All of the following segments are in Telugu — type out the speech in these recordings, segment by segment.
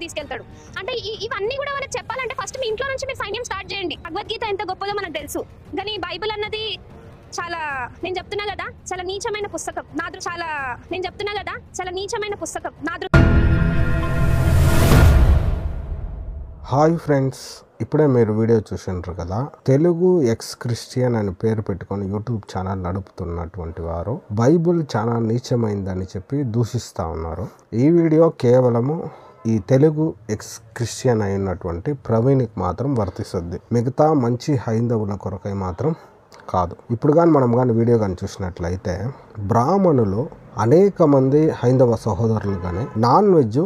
తీసుకెళ్తాడు. అంటే ఇవన్నీ కూడా మనకు చెప్పాలంటే ఫస్ట్ మీ ఇంట్లో నుంచి మీరు సైన్యం స్టార్ట్ చేయండి. భగవద్గీత ఎంత గొప్పదో మనకు తెలుసు, కానీ బైబిల్ అన్నది చాలా నేను చెప్తున్నా కదా చాలా నీచమైన పుస్తకం. హాయ్ ఫ్రెండ్స్, ఇప్పుడే మీరు వీడియో చూసిండ్రు కదా. తెలుగు ఎక్స్ క్రిస్టియన్ అని పేరు పెట్టుకొని యూట్యూబ్ ఛానల్ నడుపుతున్నటువంటి వారు బైబిల్ చాలా నీచమైందని చెప్పి దూషిస్తూ ఉన్నారు. ఈ వీడియో కేవలము ఈ తెలుగు ఎక్స్ క్రిస్టియన్ అయినటువంటి ప్రవీణ్కి మాత్రం వర్తిస్తుంది, మిగతా మంచి హైందవుల కొరకై మాత్రం కాదు. ఇప్పుడు కానీ మనం కానీ వీడియో కానీ చూసినట్లయితే బ్రాహ్మణులు అనేక మంది హైందవ సహోదరులు కానీ నాన్ వెజ్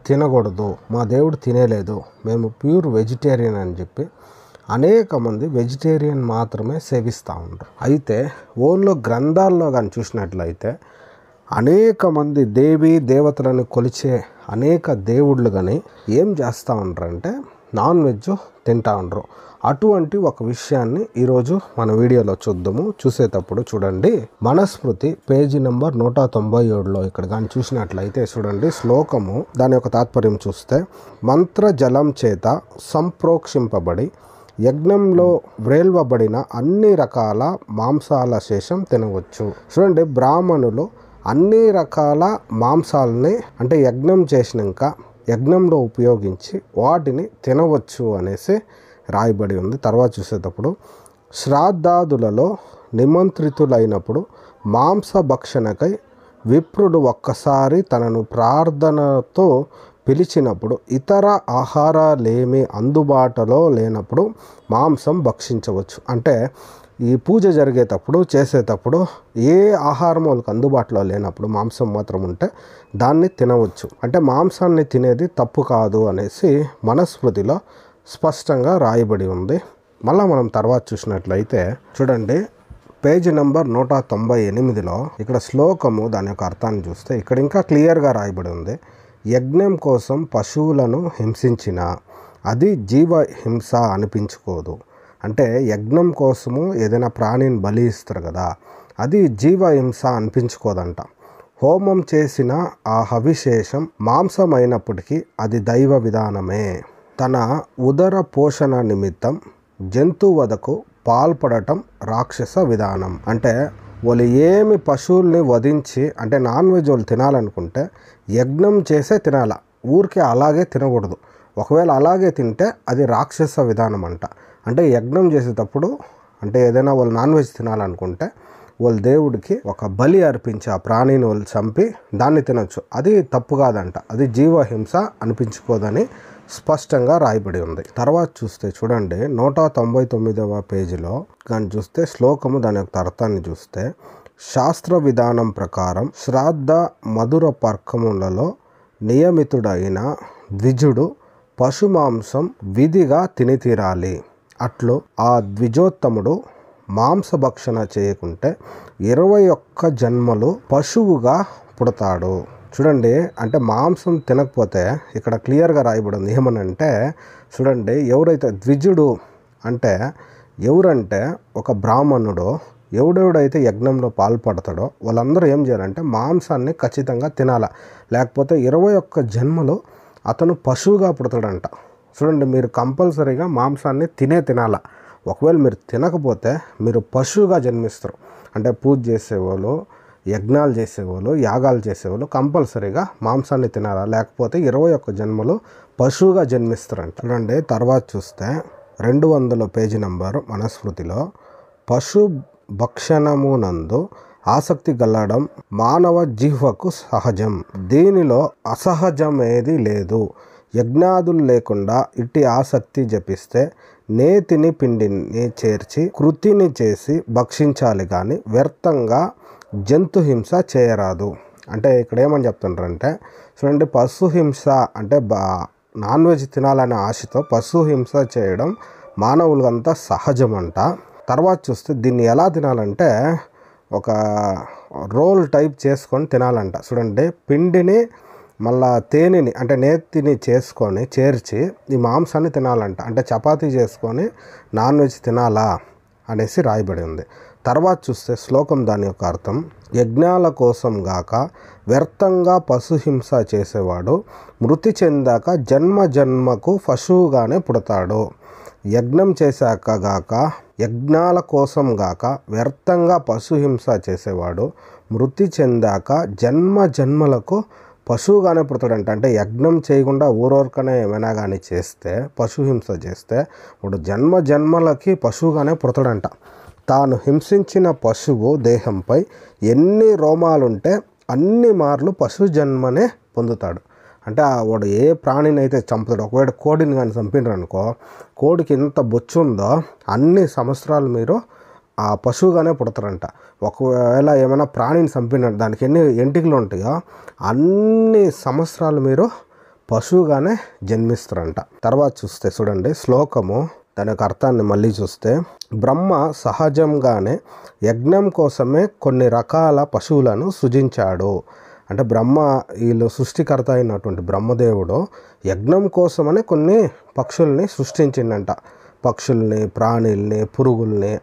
తినకూడదు, మా దేవుడు తినేలేదు, మేము ప్యూర్ వెజిటేరియన్ అని చెప్పి అనేక మంది వెజిటేరియన్ మాత్రమే సేవిస్తూ ఉంటారు. అయితే ఓన్లో గ్రంథాల్లో కానీ చూసినట్లయితే అనేక మంది దేవీ దేవతలను కొలిచే అనేక దేవుళ్ళు కానీ ఏం చేస్తూ ఉంటారంటే నాన్ వెజ్ తింటూ ఉండరు. అటువంటి ఒక విషయాన్ని ఈరోజు మన వీడియోలో చూద్దాము. చూసేటప్పుడు చూడండి, మనుస్మృతి పేజీ నెంబర్ 197లో ఇక్కడ కానీ చూసినట్లయితే చూడండి శ్లోకము, దాని యొక్క తాత్పర్యం చూస్తే మంత్ర జలం చేత సంప్రోక్షింపబడి యజ్ఞంలో వ్రేల్వబడిన అన్ని రకాల మాంసాల శేషం తినవచ్చు. చూడండి, బ్రాహ్మణులు అన్ని రకాల మాంసాలని అంటే యజ్ఞం చేసినాక యజ్ఞంలో ఉపయోగించి వాటిని తినవచ్చు అనేసి రాయబడి ఉంది. తర్వాత చూసేటప్పుడు శ్రాద్ధాదులలో నిమంత్రితులైనప్పుడు మాంసభక్షణకై విప్రుడు ఒక్కసారి తనను ప్రార్థనతో పిలిచినప్పుడు ఇతర ఆహారాలేమీ అందుబాటులో లేనప్పుడు మాంసం భక్షించవచ్చు. అంటే ఈ పూజ జరిగేటప్పుడు చేసేటప్పుడు ఏ ఆహారం వాళ్ళకి అందుబాటులో లేనప్పుడు మాంసం మాత్రం ఉంటే దాన్ని తినవచ్చు. అంటే మాంసాన్ని తినేది తప్పు కాదు అనేసి మనుస్మృతిలో స్పష్టంగా రాయబడి ఉంది. మళ్ళీ మనం తర్వాత చూసినట్లయితే చూడండి, పేజీ నెంబర్ 198లో ఇక్కడ శ్లోకము, దాని యొక్క అర్థాన్ని చూస్తే ఇక్కడ ఇంకా క్లియర్గా రాయబడి ఉంది. యజ్ఞం కోసం పశువులను హింసించిన అది జీవ హింస అనిపించుకోదు. అంటే యజ్ఞం కోసము ఏదైనా ప్రాణిని బలి ఇస్తారు కదా, అది జీవ హింస అనిపించుకోదంట. హోమం చేసిన ఆ హవిశేషం మాంసమైనప్పటికీ అది దైవ విధానమే. తన ఉదర పోషణ నిమిత్తం జంతువధకు పాల్పడటం రాక్షస విధానం. అంటే వాళ్ళు ఏమి పశువుల్ని వధించి అంటే నాన్ వెజ్ వాళ్ళు తినాలనుకుంటే యజ్ఞం చేసే తినాల, ఊరికే అలాగే తినకూడదు. ఒకవేళ అలాగే తింటే అది రాక్షస విధానం అంట. అంటే యజ్ఞం చేసేటప్పుడు అంటే ఏదైనా వాళ్ళు నాన్ వెజ్ తినాలనుకుంటే వాళ్ళ దేవుడికి ఒక బలి అర్పించి ఆ ప్రాణిని వాళ్ళు చంపి దాన్ని తినొచ్చు. అది తప్పు కాదంట, అది జీవహింస అనిపించుకోదని స్పష్టంగా రాయబడి ఉంది. తర్వాత చూస్తే చూడండి 199వ పేజీలో కానీ చూస్తే శ్లోకము, దాని యొక్క అర్థాన్ని చూస్తే శాస్త్ర విధానం ప్రకారం శ్రాద్ధ మధుర పర్కములలో నియమితుడైన ద్విజుడు పశుమాంసం విధిగా తిని తీరాలి. అట్లు ఆ ద్విజోత్తముడు మాంసభక్షణ చేయకుంటే 21 జన్మలు పశువుగా పుడతాడు. చూడండి, అంటే మాంసం తినకపోతే ఇక్కడ క్లియర్గా రాయబడి ఉంది. ఏమనంటే చూడండి, ఎవరైతే ద్విజుడు అంటే ఎవరంటే ఒక బ్రాహ్మణుడు ఎవడెవడైతే యజ్ఞంలో పాల్పడతాడో వాళ్ళందరూ ఏం చేయాలంటే మాంసాన్ని ఖచ్చితంగా తినాల, లేకపోతే 21 జన్మలు అతను పశువుగా పుడతాడంట. చూడండి, మీరు కంపల్సరీగా మాంసాన్ని తినాల. ఒకవేళ మీరు తినకపోతే మీరు పశువుగా జన్మిస్తారు. అంటే పూజ చేసేవాళ్ళు, యజ్ఞాలు చేసేవాళ్ళు, యాగాలు చేసేవాళ్ళు కంపల్సరీగా మాంసాన్ని తినాలా, లేకపోతే 21 జన్మలు పశువుగా జన్మిస్తారంట. చూడండి, తర్వాత చూస్తే 200 పేజీ నంబరు మనుస్మృతిలో పశు భక్షణమునందు ఆసక్తి గలడం మానవ జీవకు సహజం, దీనిలో అసహజమేది లేదు. యజ్ఞాదులు లేకుండా ఇట్టి ఆసక్తి జపిస్తే నేతిని పిండిని చేర్చి కృతిని చేసి భక్షించాలి కానీ వ్యర్థంగా జంతు హింస చేయరాదు. అంటే ఇక్కడ ఏమని చెప్తుంటారంటే చూడండి, పశు హింస అంటే నాన్ వెజ్ తినాలనే ఆశతో పశు హింస చేయడం మానవులంతా సహజమంట. తర్వాత చూస్తే దీన్ని ఎలా తినాలంటే ఒక రోల్ టైప్ చేసుకొని తినాలంట. చూడండి, పిండిని మళ్ళా తేనెని అంటే నేతిని చేసుకొని చేర్చి ఈ మాంసాన్ని తినాలంట. అంటే చపాతీ చేసుకొని నాన్ వెజ్ తినాలా, అనేసి రాయబడి ఉంది. తర్వాత చూస్తే శ్లోకం దాని యొక్క అర్థం, యజ్ఞాల కోసం గాక వ్యర్థంగా పశుహింస చేసేవాడు మృతి చెందాక జన్మ జన్మకు పశువుగానే పుడతాడు. యజ్ఞం చేశాక గాక యజ్ఞాల కోసం గాక వ్యర్థంగా పశుహింస చేసేవాడు మృతి చెందాక జన్మ జన్మలకు పశువుగానే పుడతాడంట. అంటే యజ్ఞం చేయకుండా ఊరూరకనే ఏమైనా కానీ చేస్తే, పశుహింస చేస్తే ఇప్పుడు జన్మ జన్మలకి పశువుగానే పుడతాడంట. తాను హింసించిన పశువు దేహంపై ఎన్ని రోమాలుంటే అన్ని మార్లు పశు జన్మనే పొందుతాడు. అంటే వాడు ఏ ప్రాణిని అయితే చంపుతాడు, ఒకవేళ కోడిని కానీ చంపినారు అనుకో, కోడికి ఎంత బొచ్చు ఉందో అన్ని సంవత్సరాలు మీరు ఆ పశువుగానే పుడతారంట. ఒకవేళ ఏమైనా ప్రాణిని చంపినాడు, దానికి ఎన్ని ఎంటికలు ఉంటాయో అన్ని సంవత్సరాలు మీరు పశువుగానే జన్మిస్తారంట. తర్వాత చూస్తే చూడండి శ్లోకము దాని యొక్క అర్థాన్ని మళ్ళీ చూస్తే, బ్రహ్మ సహజంగానే యజ్ఞం కోసమే కొన్ని రకాల పశువులను సృజించాడు. అంటే బ్రహ్మ వీళ్ళు సృష్టికర్త అయినటువంటి బ్రహ్మదేవుడు యజ్ఞం కోసమని కొన్ని పక్షుల్ని సృష్టించిండంట. పక్షుల్ని, ప్రాణుల్ని, పురుగుల్ని,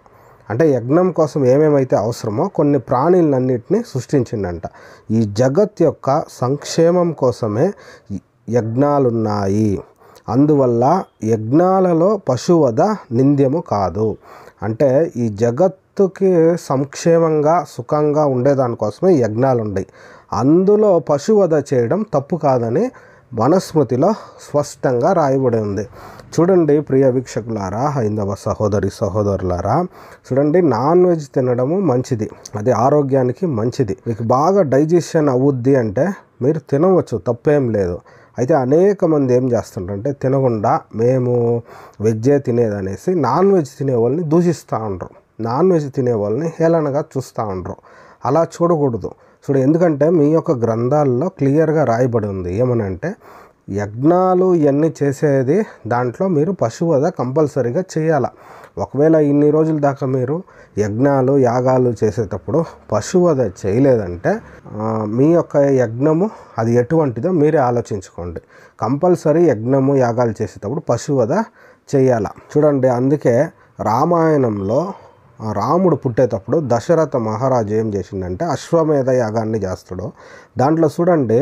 అంటే యజ్ఞం కోసం ఏమేమైతే అవసరమో కొన్ని ప్రాణులన్నింటినీ సృష్టించిండంట. ఈ జగత్ యొక్క సంక్షేమం కోసమే యజ్ఞాలున్నాయి. అందువల్ల యజ్ఞాలలో పశువధ నింద్యము కాదు. అంటే ఈ జగత్తుకి సంక్షేమంగా సుఖంగా ఉండేదానికోసమే యజ్ఞాలు ఉన్నాయి. అందులో పశువధ చేయడం తప్పు కాదని మనుస్మృతిలో స్పష్టంగా రాయబడి ఉంది. చూడండి ప్రియ వీక్షకులారా, హైందవ సహోదరి సహోదరులారా, చూడండి నాన్ వెజ్ తినడము మంచిది, అది ఆరోగ్యానికి మంచిది. మీకు బాగా డైజెషన్ అవుద్ది అంటే మీరు తినవచ్చు, తప్పేం లేదు. అయితే అనేక మంది ఏం చేస్తుంటారంటే తినకుండా మేము వెజ్జే తినేదనేసి నాన్ వెజ్ తినే వాళ్ళని దూషిస్తూ ఉండరు, నాన్ వెజ్ తినే వాళ్ళని హేళనగా చూస్తూ ఉండరు. అలా చూడకూడదు. ఎందుకంటే మీ యొక్క గ్రంథాల్లో క్లియర్గా రాయబడి ఉంది ఏమనంటే, యజ్ఞాలు ఇవన్నీ చేసేది దాంట్లో మీరు పశువధ కంపల్సరీగా చేయాలి. ఒకవేళ ఇన్ని రోజుల దాకా మీరు యజ్ఞాలు యాగాలు చేసేటప్పుడు పశువధ చేయలేదంటే మీ యొక్క యజ్ఞము అది ఎటువంటిదో మీరే ఆలోచించుకోండి. కంపల్సరీ యజ్ఞము యాగాలు చేసేటప్పుడు పశువధ చేయాలి. చూడండి, అందుకే రామాయణంలో రాముడు పుట్టేటప్పుడు దశరథ మహారాజు ఏం చేసిండంటే అశ్వమేధ యాగాన్ని చేస్తాడు. దాంట్లో చూడండి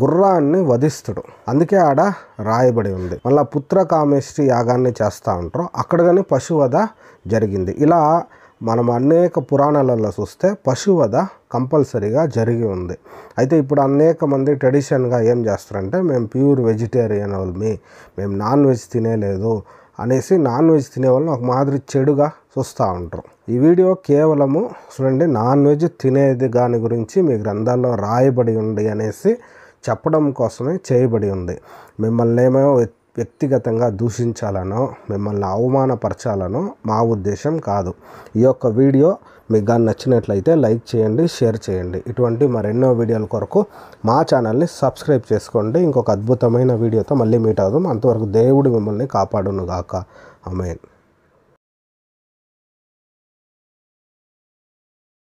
గుర్రాన్ని వధిస్తాడు, అందుకే ఆడ రాయబడి ఉంది. మళ్ళీ పుత్రకామేష్టి యాగాన్ని చేస్తూ ఉంటారు, అక్కడ కానీ పశువధ జరిగింది. ఇలా మనం అనేక పురాణాలలో చూస్తే పశువధ కంపల్సరీగా జరిగి ఉంది. అయితే ఇప్పుడు అనేక మంది ట్రెడిషన్గా ఏం చేస్తారంటే మేము ప్యూర్ వెజిటేరియన్ వాళ్ళమి, మేము నాన్ వెజ్ తినేలేదు అనేసి నాన్ వెజ్ తినే వాళ్ళని ఒక మాదిరి చెడుగా చూస్తూ ఉంటారు. ఈ వీడియో కేవలము చూడండి నాన్ వెజ్ తినేది దాని గురించి మీ గ్రంథాల్లో రాయబడి ఉంది అనేసి చెప్పడం కోసమే చేయబడి ఉంది. మిమ్మల్ని ఏమో వ్యక్తిగతంగా దూషించాలనో మిమ్మల్ని అవమానపరచాలనో మా ఉద్దేశం కాదు. ఈ యొక్క వీడియో మీకు కానీ నచ్చినట్లయితే లైక్ చేయండి, షేర్ చేయండి. ఇటువంటి మరెన్నో వీడియోల కొరకు మా ఛానల్ని సబ్స్క్రైబ్ చేసుకోండి. ఇంకొక అద్భుతమైన వీడియోతో మళ్ళీ మీట్ అవుదాం. అంతవరకు దేవుడు మిమ్మల్ని కాపాడును గాక. ఆమేన్.